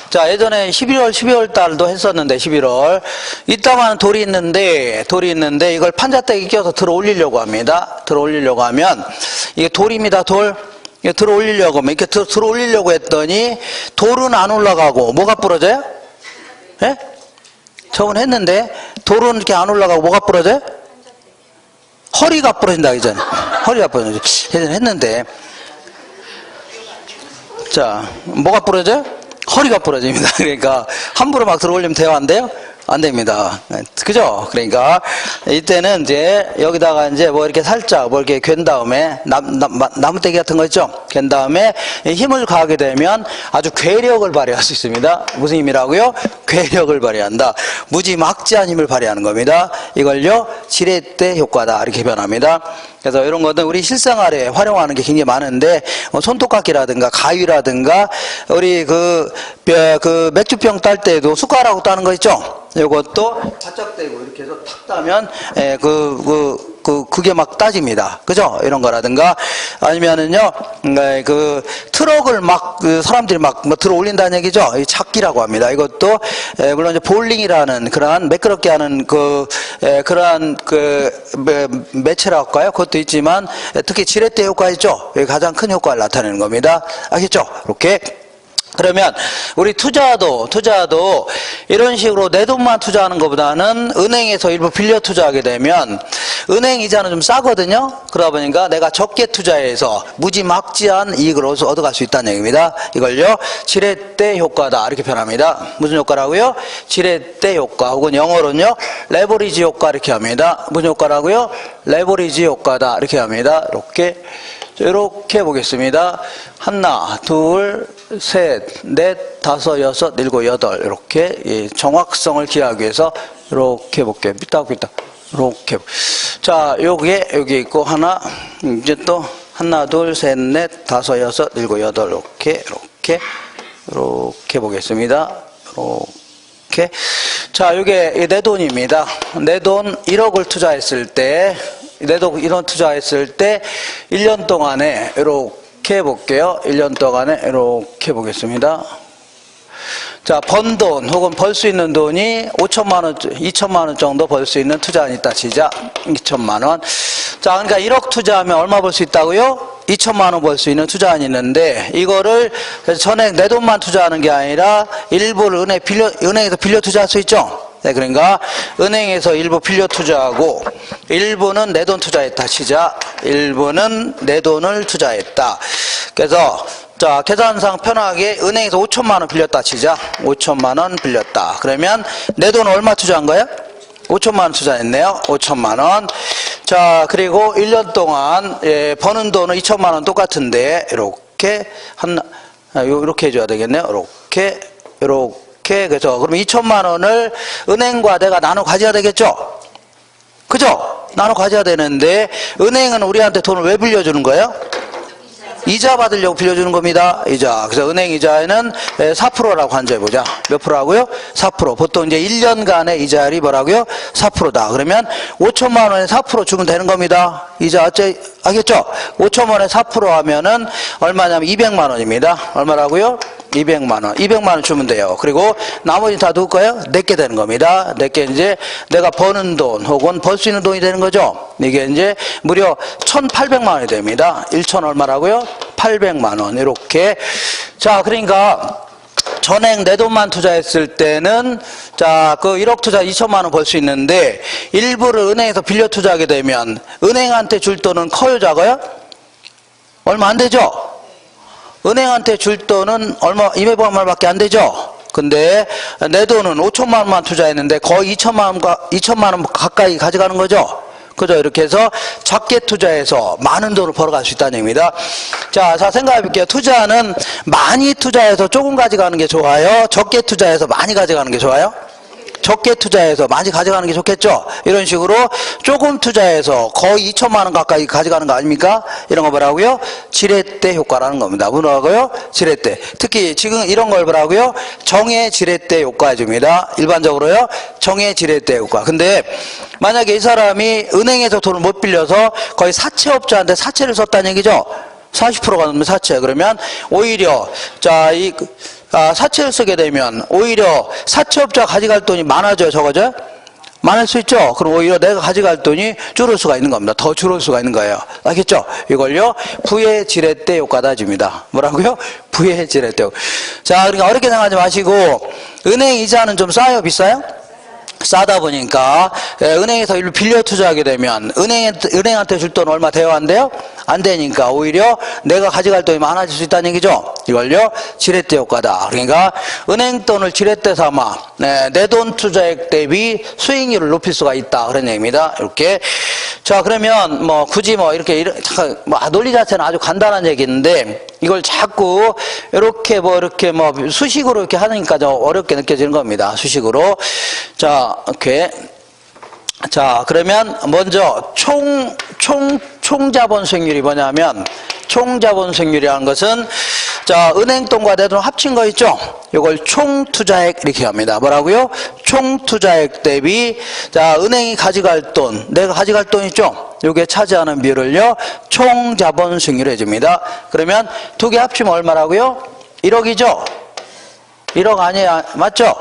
자, 예전에 11월, 12월 달도 했었는데 11월 이따만 돌이 있는데 이걸 판자대기 껴서 들어 올리려고 합니다. 들어 올리려고 하면 이게 돌입니다. 돌. 이게 들어 올리려고 하면 이렇게 들어 올리려고 했더니 돌은 안 올라가고 뭐가 부러져요? 예? 저번 했는데 돌은 이렇게 안 올라가고 뭐가 부러져요? 허리가 부러진다 그전에. 허리가 부러져. 예전에 했는데 자, 뭐가 부러져요? 허리가 부러집니다. 그러니까 함부로 막 들어올리면 돼요? 안 돼요? 안 됩니다. 그죠? 그러니까 이때는 이제 여기다가 이제 뭐 이렇게 살짝 뭐 이렇게 괜 다음에 나무떼기 같은 거 있죠? 괜 다음에 힘을 가하게 되면 아주 괴력을 발휘할 수 있습니다. 무슨 힘이라고요? 괴력을 발휘한다. 무지막지한 힘을 발휘하는 겁니다. 이걸요 지렛대 효과다 이렇게 변합니다. 그래서 이런 것은 우리 실생활에 활용하는 게 굉장히 많은데 손톱깎이라든가 가위라든가 우리 그 맥주병 딸 때도 숟가락으로 따는 거 있죠? 이것도 바짝 대고 이렇게 해서 탁 따면 그게 막 따집니다. 그죠? 이런 거라든가 아니면은요 그 트럭을 막 사람들이 막 들어 올린다는 얘기죠. 이 찾기라고 합니다. 이것도 물론 이제 볼링이라는 그러한 매끄럽게 하는 그러한 매체라고 할까요? 그것도 있지만 특히 지렛대 효과 있죠. 가장 큰 효과를 나타내는 겁니다. 알겠죠? 이렇게. 그러면 우리 투자도 이런 식으로 내 돈만 투자하는 것보다는 은행에서 일부 빌려 투자하게 되면 은행 이자는 좀 싸거든요. 그러다 보니까 내가 적게 투자해서 무지막지한 이익을 얻어갈 수 있다는 얘기입니다. 이걸요 지렛대 효과다 이렇게 표현합니다. 무슨 효과라고요? 지렛대 효과 혹은 영어로는요 레버리지 효과 이렇게 합니다. 무슨 효과라고요? 레버리지 효과다 이렇게 합니다. 이렇게 보겠습니다. 하나, 둘, 셋, 넷, 다섯, 여섯, 일곱, 여덟 이렇게 정확성을 기하기 위해서 이렇게 볼게요. 삐딱삐딱 이렇게. 자, 여기 있고 하나, 이제 또 하나, 둘, 셋, 넷, 다섯, 여섯, 일곱, 여덟 이렇게 보겠습니다. 이렇게. 자, 이게 내 돈입니다. 내 돈 1억을 투자했을 때 내도 이런 투자했을 때 1년 동안에 이렇게 볼게요. 1년 동안에 이렇게 보겠습니다. 자, 번 돈 혹은 벌 수 있는 돈이 5천만 원, 2천만 원 정도 벌 수 있는 투자안이 있다 치자. 2천만 원. 자, 그러니까 1억 투자하면 얼마 벌 수 있다고요? 2천만 원 벌 수 있는 투자안이 있는데 이거를 전액 내 돈만 투자하는 게 아니라 일부를 은행에서 빌려 투자할 수 있죠. 네, 그러니까 은행에서 일부 빌려 투자하고 일부는 내 돈 투자했다 치자. 일부는 내 돈을 투자했다. 그래서 자, 계산상 편하게 은행에서 5천만 원 빌렸다 치자. 5천만 원 빌렸다. 그러면 내 돈 얼마 투자한 거예요? 5천만 원 투자했네요. 5천만 원. 자, 그리고 1년 동안 버는 돈은 2천만 원 똑같은데 이렇게 이렇게 해줘야 되겠네요. 이렇게 그래서 그럼 2천만 원을 은행과 내가 나눠 가져야 되겠죠? 그죠? 나눠 가져야 되는데 은행은 우리한테 돈을 왜 빌려주는 거예요? 이자 받으려고 빌려주는 겁니다. 이자. 그래서 은행 이자에는 4%라고 한정해보자. 몇 프로라고요? 4%. 보통 이제 1년간의 이자율이 뭐라고요? 4%다. 그러면 5천만 원에 4% 주면 되는 겁니다. 이자 알겠죠? 5천만 원에 4% 하면은 얼마냐면 200만 원입니다. 얼마라고요? 200만 원. 200만 원 주면 돼요. 그리고 나머지 다 누구 거예요? 내게 되는 겁니다. 내게 이제 내가 버는 돈 혹은 벌 수 있는 돈이 되는 거죠. 이게 이제 무려 1,800만 원이 됩니다. 1천 얼마라고요? 800만 원. 이렇게. 자, 그러니까 전액 내 돈만 투자했을 때는 자, 그 1억 투자 2천만 원 벌 수 있는데 일부를 은행에서 빌려 투자하게 되면 은행한테 줄 돈은 커요, 작아요? 얼마 안 되죠? 은행한테 줄 돈은 얼마 200만 원밖에 안 되죠? 근데 내 돈은 5천만 원만 투자했는데 거의 2천만 원 가까이 가져가는 거죠? 그죠? 이렇게 해서 작게 투자해서 많은 돈을 벌어갈 수 있다는 얘기입니다. 자, 생각해 볼게요. 투자는 많이 투자해서 조금 가져가는 게 좋아요? 적게 투자해서 많이 가져가는 게 좋아요? 적게 투자해서 많이 가져가는 게 좋겠죠? 이런 식으로 조금 투자해서 거의 2천만 원 가까이 가져가는 거 아닙니까? 이런 거 뭐라고요? 지렛대 효과라는 겁니다. 뭐라고요? 지렛대. 특히 지금 이런 걸 뭐라고요? 정의 지렛대 효과 해줍니다. 일반적으로요. 정의 지렛대 효과. 근데 만약에 이 사람이 은행에서 돈을 못 빌려서 거의 사채업자한테 사채를 썼다는 얘기죠? 40%가 넘는 사채. 그러면 오히려 사채를 쓰게 되면 오히려 사채업자가 가져갈 돈이 많아져요, 적어져요? 많을 수 있죠? 그럼 오히려 내가 가져갈 돈이 줄을 수가 있는 겁니다. 더 줄을 수가 있는 거예요. 알겠죠? 이걸요, 부의 지렛대 효과다 줍니다. 뭐라고요? 부의 지렛대 효과. 자, 그러니까 어렵게 생각하지 마시고, 은행 이자는 좀 싸요, 비싸요? 싸다 보니까 은행에서 일부 빌려 투자하게 되면 은행한테 줄 돈 얼마 돼요? 안 돼요? 안 되니까 오히려 내가 가져갈 돈이 많아질 수 있다는 얘기죠. 이걸요 지렛대 효과다. 그러니까 은행 돈을 지렛대 삼아 내 돈 투자액 대비 수익률을 높일 수가 있다 그런 얘기입니다. 이렇게. 자, 그러면 뭐 굳이 이렇게 논리 자체는 아주 간단한 얘기인데 이걸 자꾸 이렇게 수식으로 이렇게 하니까 좀 어렵게 느껴지는 겁니다. 수식으로. 자, 이렇게. 자, 그러면 먼저 총자본 수익률이 뭐냐면, 총자본 수익률이라는 것은 자, 은행돈과 내 돈 합친 거 있죠? 이걸 총투자액 이렇게 합니다. 뭐라고요? 총투자액 대비 자, 은행이 가져갈 돈, 내가 가져갈 돈 있죠? 요게 차지하는 비율을요 총자본 수익률 해줍니다. 그러면 두 개 합치면 얼마라고요? 1억이죠? 1억 아니에요? 맞죠?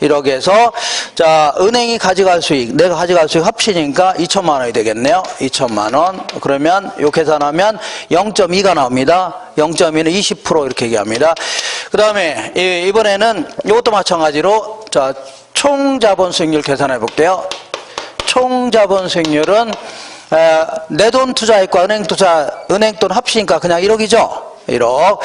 1억에서 자, 은행이 가져갈 수익, 내가 가져갈 수익 합치니까 2천만 원이 되겠네요. 2천만 원. 그러면 요 계산하면 0.2가 나옵니다. 0.2는 20% 이렇게 얘기합니다. 그 다음에 이번에는 이것도 마찬가지로 자, 총자본 수익률 계산해 볼게요. 총자본 수익률은 내 돈 투자액과 은행돈 합치니까 그냥 1억이죠. 1억.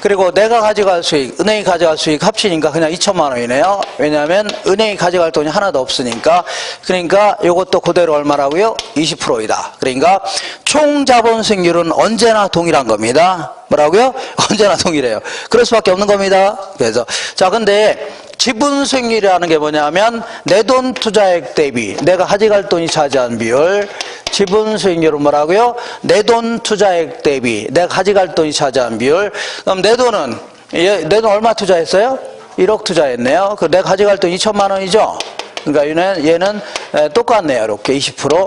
그리고 내가 가져갈 수익, 은행이 가져갈 수익 합치니까 그냥 2천만 원이네요. 왜냐하면 은행이 가져갈 돈이 하나도 없으니까. 그러니까 이것도 그대로 얼마라고요? 20%이다. 그러니까 총자본 수익률은 언제나 동일한 겁니다. 뭐라고요? 언제나 동일해요. 그럴 수밖에 없는 겁니다. 그래서 자, 근데 지분 수익률이라는 게 뭐냐면 내 돈 투자액 대비 내가 가져갈 돈이 차지한 비율. 지분 수익률은 뭐라고요? 내 돈 투자액 대비 내가 가져갈 돈이 차지한 비율. 그럼 내 돈 얼마 투자했어요? 1억 투자했네요. 그 내가 가져갈 돈 2천만 원이죠? 그러니까 얘는 똑같네요. 이렇게 20%.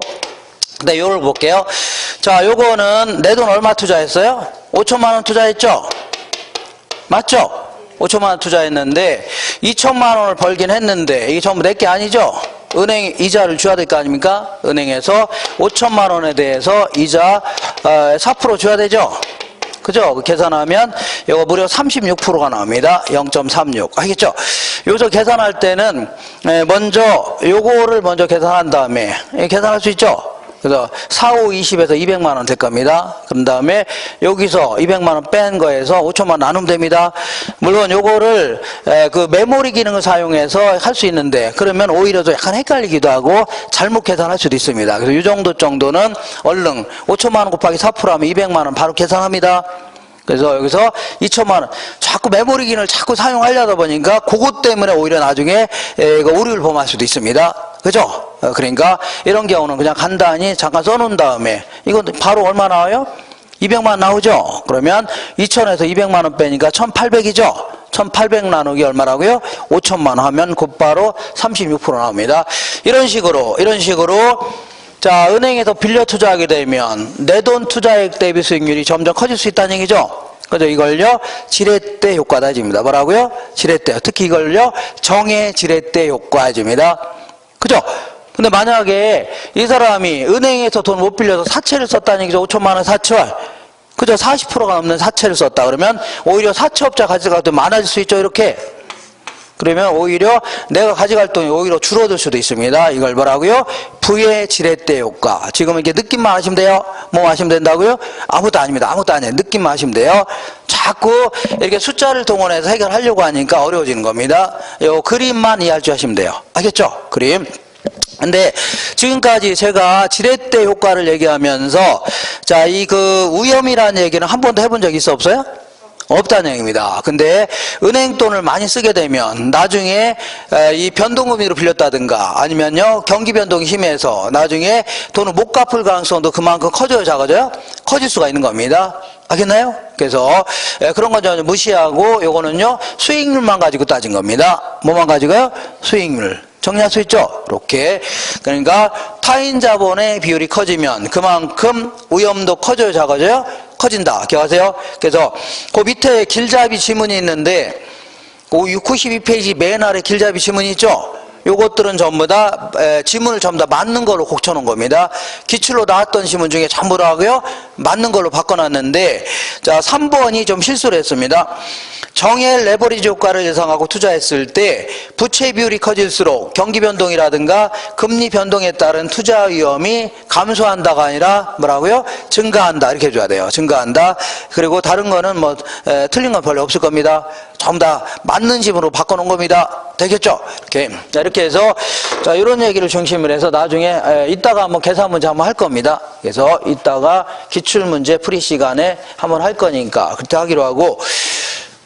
근데 요걸 볼게요. 자, 요거는 내 돈 얼마 투자했어요? 5천만 원 투자했죠? 맞죠? 5천만 원 투자했는데 2천만 원을 벌긴 했는데 이게 전부 내 게 아니죠? 은행 이자를 줘야 될 거 아닙니까? 은행에서 5천만 원에 대해서 이자 4% 줘야 되죠? 그죠? 계산하면 이거 무려 36%가 나옵니다. 0.36. 알겠죠? 요거 계산할 때는 먼저 요거를 먼저 계산한 다음에 계산할 수 있죠? 그래서 4, 5, 20에서 200만 원 될 겁니다. 그런 다음에 여기서 200만 원 뺀 거에서 5천만 원 나누면 됩니다. 물론 요거를 그 메모리 기능을 사용해서 할 수 있는데 그러면 오히려 좀 약간 헷갈리기도 하고 잘못 계산할 수도 있습니다. 그래서 이 정도는 얼른 5천만 원 곱하기 4% 하면 200만 원 바로 계산합니다. 그래서 여기서 2천만 원 자꾸 메모리 기능을 자꾸 사용하려다 보니까 그것 때문에 오히려 나중에 오류를 범할 수도 있습니다. 그죠? 그러니까 이런 경우는 그냥 간단히 잠깐 써놓은 다음에 이건 바로 얼마 나와요? 200만 원 나오죠? 그러면 2천에서 200만 원 빼니까 1800이죠? 1800 나누기 얼마라고요? 5천만 원 하면 곧바로 36% 나옵니다. 이런 식으로 자, 은행에서 빌려 투자하게 되면 내 돈 투자액 대비 수익률이 점점 커질 수 있다는 얘기죠? 그죠? 이걸요, 지렛대 효과다 해줍니다. 뭐라고요? 지렛대. 특히 이걸요, 정의 지렛대 효과 해줍니다. 그죠? 근데 만약에 이 사람이 은행에서 돈 못 빌려서 사채를 썼다는 얘기죠. 5천만 원 사채. 그죠? 40%가 넘는 사채를 썼다. 그러면 오히려 사채업자 가져갈 돈 많아질 수 있죠. 이렇게. 그러면 오히려 내가 가져갈 돈이 오히려 줄어들 수도 있습니다. 이걸 뭐라고요? 부의 지렛대 효과. 지금 이렇게 느낌만 하시면 돼요. 뭐 하시면 된다고요? 아무것도 아닙니다. 아무것도 아니에요. 느낌만 하시면 돼요. 자꾸 이렇게 숫자를 동원해서 해결하려고 하니까 어려워지는 겁니다. 요 그림만 이해할 줄 아시면 돼요. 알겠죠? 그림. 근데 지금까지 제가 지렛대 효과를 얘기하면서 자, 이 그 위험이라는 얘기는 한 번도 해본 적 있어 없어요? 없다는 얘기입니다. 근데 은행 돈을 많이 쓰게 되면 나중에 이 변동금리로 빌렸다든가 아니면요 경기 변동이 심해서 나중에 돈을 못 갚을 가능성도 그만큼 커져요, 작아져요? 커질 수가 있는 겁니다. 알겠나요? 그래서 그런 건 전혀 무시하고 요거는요 수익률만 가지고 따진 겁니다. 뭐만 가지고요? 수익률. 정리할 수 있죠? 이렇게. 그러니까 타인 자본의 비율이 커지면 그만큼 위험도 커져요, 작아져요? 커진다. 기억하세요? 그래서 그 밑에 길잡이 지문이 있는데 그 92페이지 맨 아래 길잡이 지문이 있죠? 요것들은 전부 다 지문을 전부 다 맞는 걸로 곡쳐놓은 겁니다. 기출로 나왔던 지문 중에 전부 다 하고요 맞는 걸로 바꿔놨는데 자 3번이 좀 실수를 했습니다. 정의 레버리지 효과를 예상하고 투자했을 때 부채 비율이 커질수록 경기 변동이라든가 금리 변동에 따른 투자 위험이 감소한다가 아니라 뭐라고요? 증가한다 이렇게 해줘야 돼요. 증가한다. 그리고 다른 거는 뭐 틀린 건 별로 없을 겁니다. 전부 다 맞는 지문으로 바꿔놓은 겁니다. 되겠죠? 이렇게. 자, 이렇게 해서 자 이런 얘기를 중심으로 해서 나중에 이따가 한번 계산 문제 한번 할 겁니다. 그래서 이따가 기출문제 풀이 시간에 한번 할 거니까 그때 하기로 하고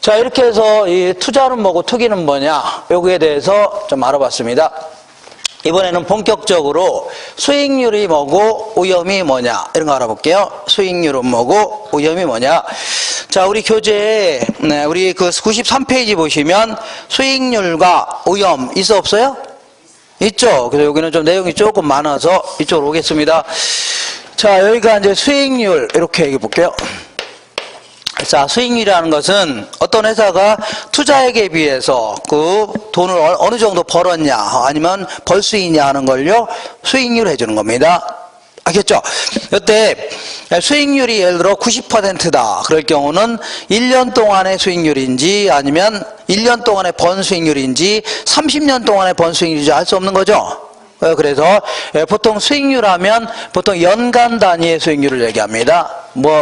자 이렇게 해서 이 투자는 뭐고 투기는 뭐냐 여기에 대해서 좀 알아봤습니다. 이번에는 본격적으로 수익률이 뭐고 위험이 뭐냐 이런 거 알아볼게요. 수익률은 뭐고 위험이 뭐냐. 자 우리 교재에 우리 그 93페이지 보시면 수익률과 위험 있어 없어요? 있죠. 그래서 여기는 좀 내용이 조금 많아서 이쪽으로 오겠습니다. 자 여기가 이제 수익률 이렇게 얘기해 볼게요. 자, 수익률이라는 것은 어떤 회사가 투자액에 비해서 그 돈을 어느 정도 벌었냐 아니면 벌 수 있냐 하는 걸요 수익률 해주는 겁니다. 알겠죠? 이때 수익률이 예를 들어 90%다 그럴 경우는 1년 동안의 수익률인지 아니면 1년 동안의 번 수익률인지 30년 동안의 번 수익률인지 알 수 없는 거죠. 그래서 보통 수익률 하면 보통 연간 단위의 수익률을 얘기합니다.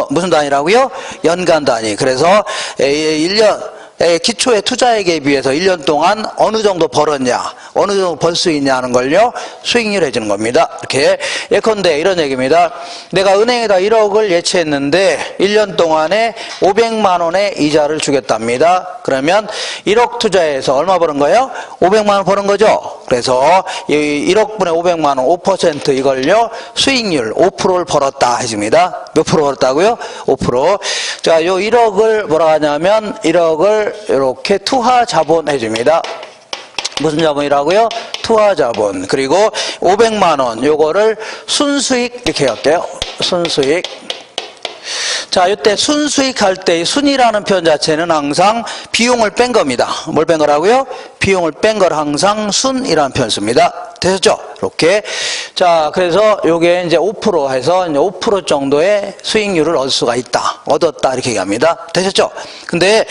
무슨 단위라고요? 연간 단위. 그래서 1년 기초의 투자액에 비해서 1년 동안 어느 정도 벌었냐 어느 정도 벌 수 있냐 하는 걸요 수익률 해주는 겁니다. 이렇게 예컨대 이런 얘기입니다. 내가 은행에다 1억을 예치했는데 1년 동안에 500만 원의 이자를 주겠답니다. 그러면 1억 투자해서 얼마 버는 거예요? 500만 원 버는 거죠. 그래서 1억분의 500만 원 5% 이걸요 수익률 5%를 벌었다 해줍니다. 몇 프로 벌었다고요? 5%. 자, 요 1억을 뭐라 하냐면 1억을 이렇게 투하 자본 해줍니다. 무슨 자본이라고요? 투하 자본. 그리고 500만 원 요거를 순수익 이렇게 할게요. 순수익. 자, 이때 순수익 할 때 이 순이라는 표현 자체는 항상 비용을 뺀 겁니다. 뭘 뺀 거라고요? 비용을 뺀 걸 항상 순이라는 표현 씁니다. 되셨죠? 이렇게. 자, 그래서 요게 이제 5% 해서 이제 5% 정도의 수익률을 얻을 수가 있다. 얻었다. 이렇게 얘기합니다. 되셨죠? 근데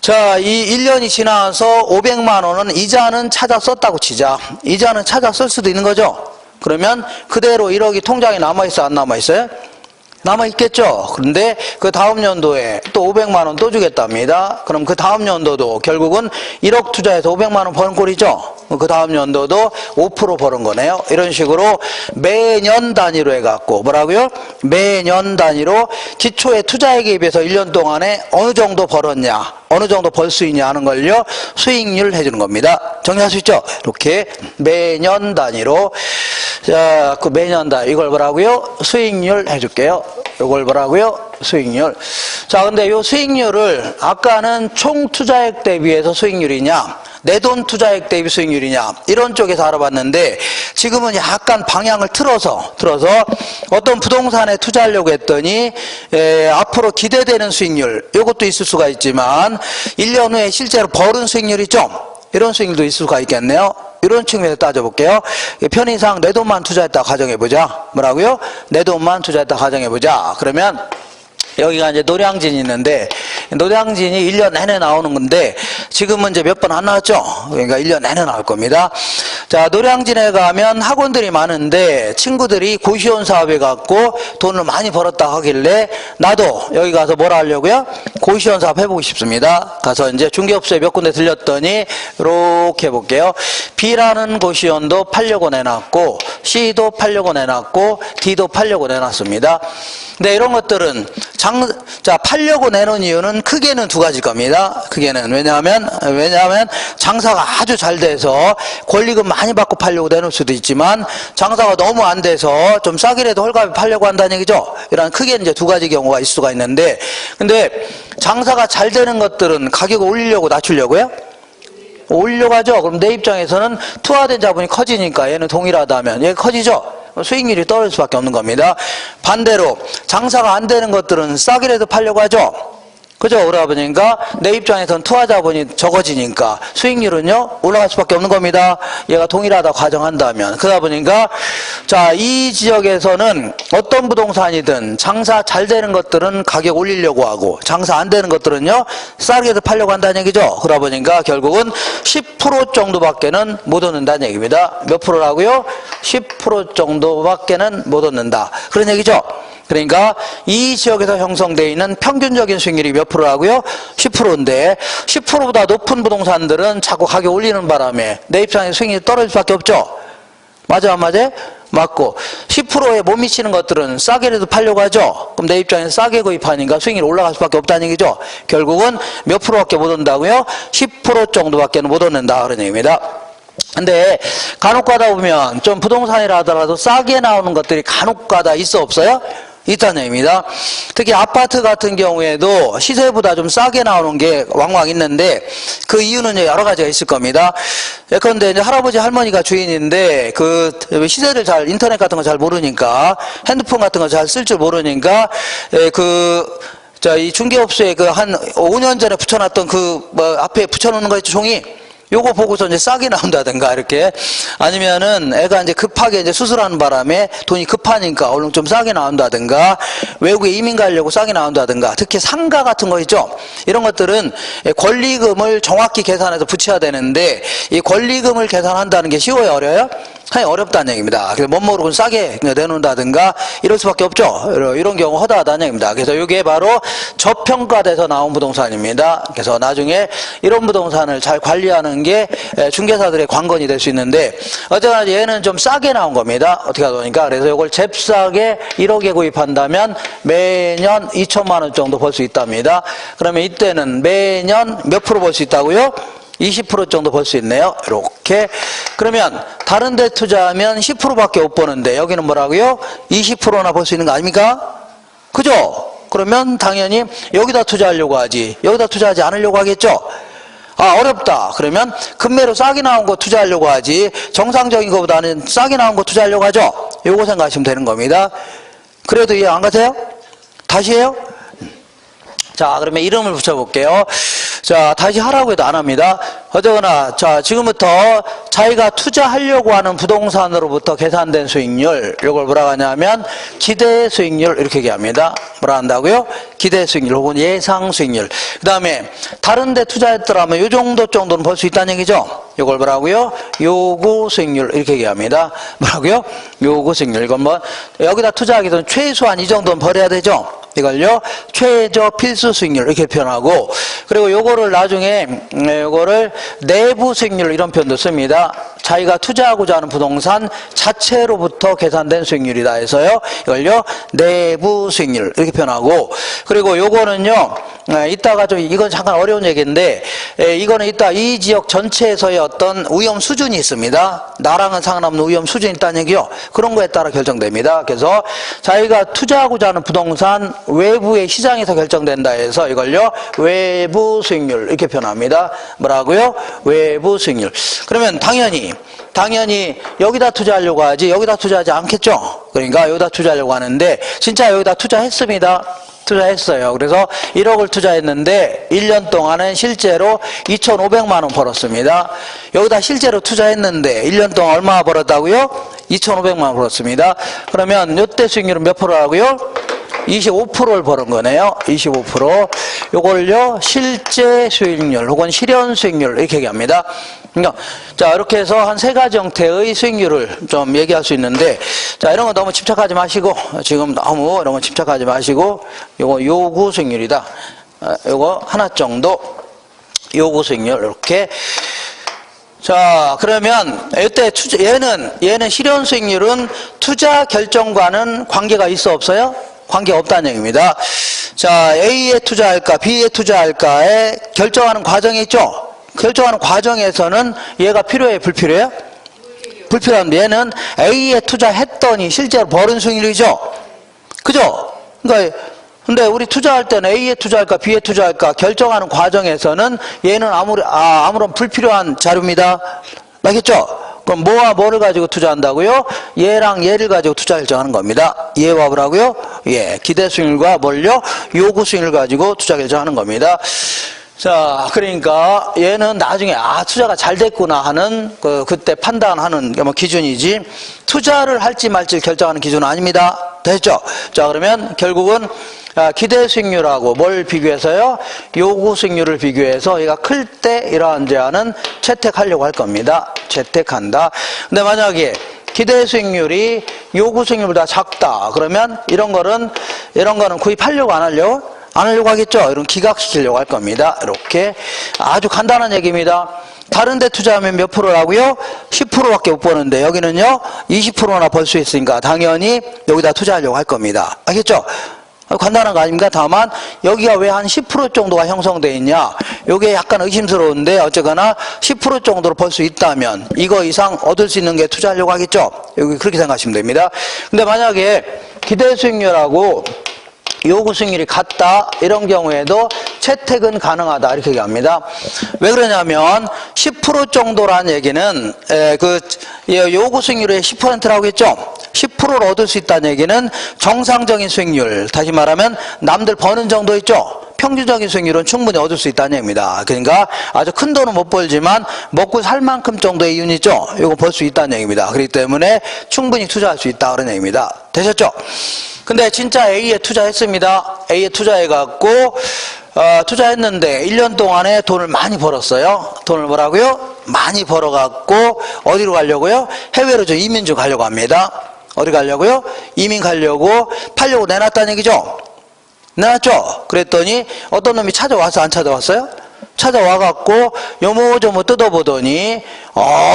자, 이 1년이 지나서 500만 원은 이자는 찾아 썼다고 치자. 이자는 찾아 쓸 수도 있는 거죠. 그러면 그대로 1억이 통장에 남아있어, 안 남아있어요? 남아있겠죠. 그런데 그 다음 연도에 또 500만 원 또 주겠답니다. 그럼 그 다음 연도도 결국은 1억 투자해서 500만 원 버는 꼴이죠. 그 다음 연도도 5% 버는 거네요. 이런 식으로 매년 단위로 해갖고 뭐라고요? 매년 단위로 기초의 투자액에 비해서 1년 동안에 어느 정도 벌었냐 어느 정도 벌 수 있냐 하는 걸요 수익률 해주는 겁니다. 정리할 수 있죠? 이렇게 매년 단위로 자, 그 매년 단위 이걸 뭐라고요? 수익률 해줄게요. 이걸 뭐라고요? 수익률. 자, 근데 이 수익률을 아까는 총 투자액 대비해서 수익률이냐 내 돈 투자액 대비 수익률이냐 이런 쪽에서 알아봤는데 지금은 약간 방향을 틀어서 어떤 부동산에 투자하려고 했더니 앞으로 기대되는 수익률 이것도 있을 수가 있지만 1년 후에 실제로 벌은 수익률이 좀 이런 수익률도 있을 수가 있겠네요. 이런 측면에서 따져볼게요. 편의상 내 돈만 투자했다 가정해보자. 뭐라고요? 내 돈만 투자했다 가정해보자. 그러면 여기가 이제 노량진이 있는데 노량진이 1년 내내 나오는 건데 지금은 이제 몇 번 안 나왔죠. 그러니까 1년 내내 나올 겁니다. 자, 노량진에 가면 학원들이 많은데 친구들이 고시원 사업에 갖고 돈을 많이 벌었다 하길래 나도 여기 가서 뭐라 하려고요? 고시원 사업 해보고 싶습니다. 가서 이제 중개업소에 몇 군데 들렸더니 이렇게 해볼게요. B라는 고시원도 팔려고 내놨고 C도 팔려고 내놨고 D도 팔려고 내놨습니다. 근데 이런 것들은 자, 팔려고 내놓은 이유는 크게는 두 가지일 겁니다. 크게는 왜냐하면 장사가 아주 잘 돼서 권리금 많이 받고 팔려고 내놓을 수도 있지만 장사가 너무 안 돼서 좀 싸게라도 헐값에 팔려고 한다는 얘기죠. 이런 크게 이제 두 가지 경우가 있을 수가 있는데 근데 장사가 잘 되는 것들은 가격을 올리려고 낮추려고요? 올리려고 하죠. 그럼 내 입장에서는 투하된 자본이 커지니까 얘는 동일하다면 얘 커지죠. 수익률이 떨어질 수밖에 없는 겁니다. 반대로 장사가 안 되는 것들은 싸게라도 팔려고 하죠. 그죠? 그러다 보니까 내 입장에서는 투하 자본이 적어지니까 수익률은요 올라갈 수밖에 없는 겁니다. 얘가 동일하다고 가정한다면. 그러다 보니까 자, 이 지역에서는 어떤 부동산이든 장사 잘 되는 것들은 가격 올리려고 하고 장사 안 되는 것들은요 싸게도 팔려고 한다는 얘기죠. 그러다 보니까 결국은 10% 정도밖에는 못 얻는다는 얘기입니다. 몇 프로라고요? 10% 정도밖에는 못 얻는다. 그런 얘기죠. 그러니까 이 지역에서 형성되어 있는 평균적인 수익률이 몇 프로라고요? 10%인데 10%보다 높은 부동산들은 자꾸 가격 올리는 바람에 내 입장에 수익률이 떨어질 수밖에 없죠. 맞아 안 맞아? 맞고 10%에 못 미치는 것들은 싸게라도 팔려고 하죠. 그럼 내 입장에서 싸게 구입하니까 수익률이 올라갈 수밖에 없다는 얘기죠. 결국은 몇 프로밖에 못 얻는다고요? 10% 정도밖에 못 얻는다 그런 얘기입니다. 근데 간혹 가다 보면 좀 부동산이라 하더라도 싸게 나오는 것들이 간혹 가다 있어 없어요? 있다는 얘기입니다. 특히 아파트 같은 경우에도 시세보다 좀 싸게 나오는 게 왕왕 있는데 그 이유는 여러 가지가 있을 겁니다. 예컨대 이제 할아버지 할머니가 주인인데 그 시세를 잘 인터넷 같은 거 잘 모르니까 핸드폰 같은 거 잘 쓸 줄 모르니까 이 중개업소에 그 한 5년 전에 붙여놨던 그 뭐 앞에 붙여놓는 거 있죠, 종이. 요거 보고서 이제 싸게 나온다든가 이렇게 아니면은 애가 이제 급하게 이제 수술하는 바람에 돈이 급하니까 얼른 좀 싸게 나온다든가 외국에 이민 가려고 싸게 나온다든가 특히 상가 같은 거 있죠. 이런 것들은 권리금을 정확히 계산해서 붙여야 되는데 이 권리금을 계산한다는 게 쉬워요, 어려워요? 상당히 어렵다는 얘기입니다. 그래서 못 모르고 싸게 내놓는다든가 이럴 수밖에 없죠. 이런 경우 허다하다는 얘기입니다. 그래서 이게 바로 저평가돼서 나온 부동산입니다. 그래서 나중에 이런 부동산을 잘 관리하는 게 중개사들의 관건이 될 수 있는데 어쨌거나 얘는 좀 싸게 나온 겁니다. 어떻게 하다 보니까 그래서 이걸 잽싸게 1억에 구입한다면 매년 2천만 원 정도 벌 수 있답니다. 그러면 이때는 매년 몇 프로 벌 수 있다고요? 20% 정도 벌 수 있네요. 이렇게. 그러면 다른 데 투자하면 10%밖에 못 버는데 여기는 뭐라고요? 20%나 벌 수 있는 거 아닙니까? 그죠? 그러면 당연히 여기다 투자하려고 하지. 여기다 투자하지 않으려고 하겠죠? 아, 어렵다. 그러면 금매로 싸게 나온 거 투자하려고 하지. 정상적인 것보다는 싸게 나온 거 투자하려고 하죠? 요거 생각하시면 되는 겁니다. 그래도 이해 안 가세요? 다시 해요? 자, 그러면 이름을 붙여볼게요. 자, 다시 하라고 해도 안 합니다. 어쨌거나, 자, 지금부터 자기가 투자하려고 하는 부동산으로부터 계산된 수익률, 이걸 뭐라고 하냐면, 기대 수익률, 이렇게 얘기합니다. 뭐라 한다고요? 기대 수익률, 혹은 예상 수익률. 그 다음에, 다른 데 투자했더라면, 요 정도는 벌 수 있다는 얘기죠? 이걸 뭐라고요? 요구 수익률, 이렇게 얘기합니다. 뭐라고요? 요구 수익률. 이건 뭐, 여기다 투자하기 전에 최소한 이 정도는 벌어야 되죠? 이걸요 최저 필수 수익률 이렇게 표현하고 그리고 요거를 나중에 요거를 내부 수익률 이런 표현도 씁니다. 자기가 투자하고자 하는 부동산 자체로부터 계산된 수익률이다 해서요 이걸요 내부 수익률 이렇게 표현하고 그리고 요거는요 이따가 좀 이건 잠깐 어려운 얘기인데 이거는 이따 이 지역 전체에서의 어떤 위험 수준이 있습니다. 나랑은 상관없는 위험 수준이 있다는 얘기요. 그런 거에 따라 결정됩니다. 그래서 자기가 투자하고자 하는 부동산 외부의 시장에서 결정된다 해서 이걸요 외부 수익률 이렇게 표현합니다. 뭐라고요? 외부 수익률. 그러면 당연히 여기다 투자하려고 하지 여기다 투자하지 않겠죠. 그러니까 여기다 투자하려고 하는데 진짜 여기다 투자했습니다. 투자했어요. 그래서 1억을 투자했는데 1년 동안은 실제로 2,500만 원 벌었습니다. 여기다 실제로 투자했는데 1년 동안 얼마 벌었다고요? 2,500만 원 벌었습니다. 그러면 이때 수익률은 몇 프로라고요? 25%를 버는 거네요. 25%. 요걸요 실제 수익률 혹은 실현 수익률 이렇게 얘기합니다. 그러니까 자 이렇게 해서 한 세 가지 형태의 수익률을 좀 얘기할 수 있는데 자 이런 거 너무 집착하지 마시고 지금 너무 이런 거 집착하지 마시고 요거 요구 수익률이다. 요거 하나 정도 요구 수익률 이렇게. 자 그러면 이때 얘는 실현 수익률은 투자 결정과는 관계가 있어 없어요? 관계가 없다는 얘기입니다. 자 A에 투자할까 B에 투자할까에 결정하는 과정이 있죠. 결정하는 과정에서는 얘가 필요해요? 불필요해요? 불필요한데 얘는 A에 투자했더니 실제로 벌은 수익률이죠. 그죠? 그러니까 근데 우리 투자할 때는 A에 투자할까 B에 투자할까 결정하는 과정에서는 얘는 아무런 불필요한 자료입니다. 맞겠죠? 그럼 뭐와 뭐를 가지고 투자한다고요? 얘랑 얘를 가지고 투자 결정하는 겁니다. 얘와 뭐라고요? 예, 기대 수익률과 뭘요? 요구 수익률 가지고 투자 결정하는 겁니다. 자, 그러니까 얘는 나중에 투자가 잘 됐구나 하는 그때 판단하는 기준이지 투자를 할지 말지 결정하는 기준은 아닙니다. 됐죠? 자, 그러면 결국은 기대 수익률하고 뭘 비교해서요? 요구 수익률을 비교해서 얘가 클 때 이러한 제한은 채택하려고 할 겁니다. 채택한다. 근데 만약에 기대 수익률이 요구 수익률보다 작다. 그러면 이런 거는 구입하려고 안 하려고? 안 하려고 하겠죠? 이런 기각시키려고 할 겁니다. 이렇게 아주 간단한 얘기입니다. 다른 데 투자하면 몇 프로라고요? 10%밖에 못 버는데 여기는요 20%나 벌 수 있으니까 당연히 여기다 투자하려고 할 겁니다. 알겠죠? 간단한 거 아닙니까? 다만 여기가 왜 한 10% 정도가 형성되어 있냐? 이게 약간 의심스러운데 어쨌거나 10% 정도로 벌 수 있다면 이거 이상 얻을 수 있는 게 투자하려고 하겠죠? 여기 그렇게 생각하시면 됩니다. 근데 만약에 기대 수익률하고 요구 수익률이 같다 이런 경우에도 채택은 가능하다 이렇게 얘기합니다. 왜 그러냐면 10% 정도라는 얘기는 요구 수익률의 10%라고 했죠. 10%를 얻을 수 있다는 얘기는 정상적인 수익률, 다시 말하면 남들 버는 정도 있죠. 평균적인 수익률은 충분히 얻을 수 있다는 얘기입니다. 그러니까 아주 큰 돈은 못 벌지만 먹고 살 만큼 정도의 이윤 있죠. 이거 벌 수 있다는 얘기입니다. 그렇기 때문에 충분히 투자할 수 있다 그런 얘기입니다. 되셨죠? 근데 진짜 A에 투자했습니다. A에 투자해갖고 투자했는데 1년 동안에 돈을 많이 벌었어요. 돈을 뭐라고요? 많이 벌어갖고 어디로 가려고요? 해외로 좀 이민 좀 가려고 합니다. 어디 가려고요? 이민 가려고 팔려고 내놨다는 얘기죠. 내놨죠. 그랬더니 어떤 놈이 찾아와서 안 찾아왔어요? 찾아와갖고 요모조모 뜯어보더니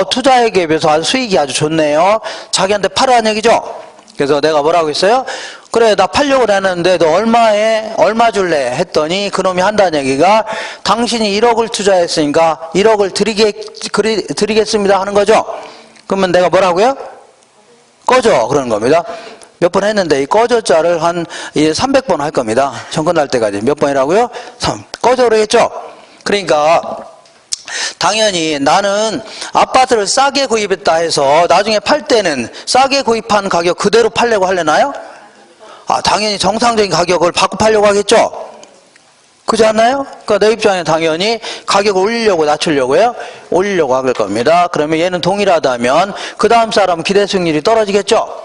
투자액에 비해서 아주 수익이 아주 좋네요. 자기한테 팔으라는 얘기죠. 그래서 내가 뭐라고 했어요? 그래 나 팔려고 했는데 너 얼마 줄래? 했더니 그놈이 한다는 얘기가 당신이 1억을 투자했으니까 1억을 드리겠습니다 하는 거죠. 그러면 내가 뭐라고요? 꺼져 그러는 겁니다. 몇 번 했는데 이 꺼져자를 한 300번 할 겁니다. 정권 날 때까지. 몇 번이라고요? 3. 꺼져 그러겠죠? 그러니까 당연히 나는 아파트를 싸게 구입했다 해서 나중에 팔 때는 싸게 구입한 가격 그대로 팔려고 하려나요? 당연히 정상적인 가격을 받고 팔려고 하겠죠? 그렇지 않나요? 그러니까 내 입장에 당연히 가격을 올리려고 낮추려고요? 올리려고 할 겁니다. 그러면 얘는 동일하다면 그 다음 사람은 기대 수익률이 떨어지겠죠?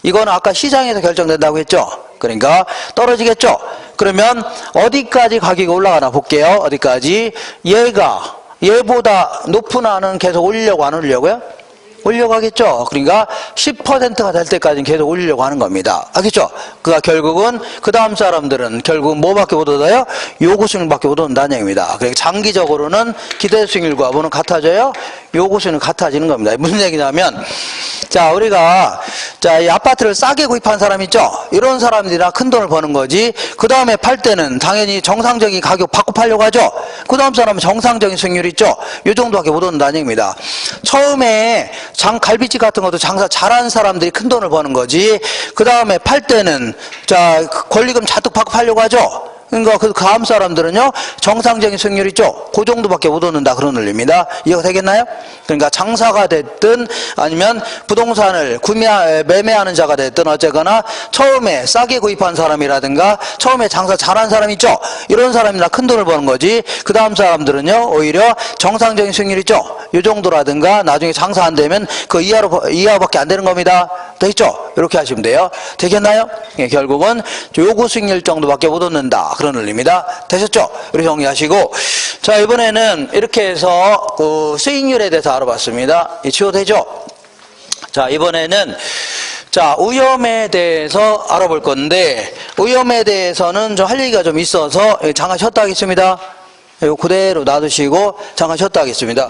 이거는 아까 시장에서 결정된다고 했죠? 그러니까 떨어지겠죠? 그러면 어디까지 가격이 올라가나 볼게요. 어디까지? 얘보다 높은 안은 계속 올리려고 안 올리려고요? 올려가겠죠. 그러니까 10%가 될 때까지는 계속 올리려고 하는 겁니다. 알겠죠? 그가 결국은 그 다음 사람들은 결국은 뭐밖에 못 얻어요? 요구 수익률밖에 못 얻는다는 얘기입니다. 그러니까 장기적으로는 기대 수익률과 뭐는 같아져요? 요구 수익률 같아지는 겁니다. 무슨 얘기냐면 자 우리가 자 이 아파트를 싸게 구입한 사람 있죠? 이런 사람들이나 큰 돈을 버는 거지. 그 다음에 팔 때는 당연히 정상적인 가격 받고 팔려고 하죠. 그 다음 사람은 정상적인 수익률 있죠? 요 정도밖에 못 얻는다는 얘기입니다. 처음에 갈비집 같은 것도 장사 잘하는 사람들이 큰 돈을 버는 거지. 그 다음에 팔 때는 자 권리금 잔뜩 받고 팔려고 하죠. 그러니까 그 다음 사람들은요 정상적인 수익률 있죠. 그 정도밖에 못 얻는다 그런 논리입니다. 이해가 되겠나요? 그러니까 장사가 됐든 아니면 부동산을 매매하는 자가 됐든 어쨌거나 처음에 싸게 구입한 사람이라든가 처음에 장사 잘하는 사람 있죠. 이런 사람이나 큰 돈을 버는 거지. 그 다음 사람들은요 오히려 정상적인 수익률 있죠. 이 정도라든가 나중에 장사 안 되면 그 이하밖에 안 되는 겁니다. 되겠죠? 이렇게 하시면 돼요. 되겠나요? 예, 결국은 요구 수익률 정도밖에 못 얻는다. 그런 논리입니다. 되셨죠? 이렇게 정리하시고 자 이번에는 이렇게 해서 그 수익률에 대해서 알아봤습니다. 치워되죠? 자 이번에는 자 위험에 대해서 알아볼 건데 위험에 대해서는 좀 할 얘기가 좀 있어서 잠깐 쉬었다 하겠습니다. 이거 그대로 놔두시고 잠깐 쉬었다 하겠습니다.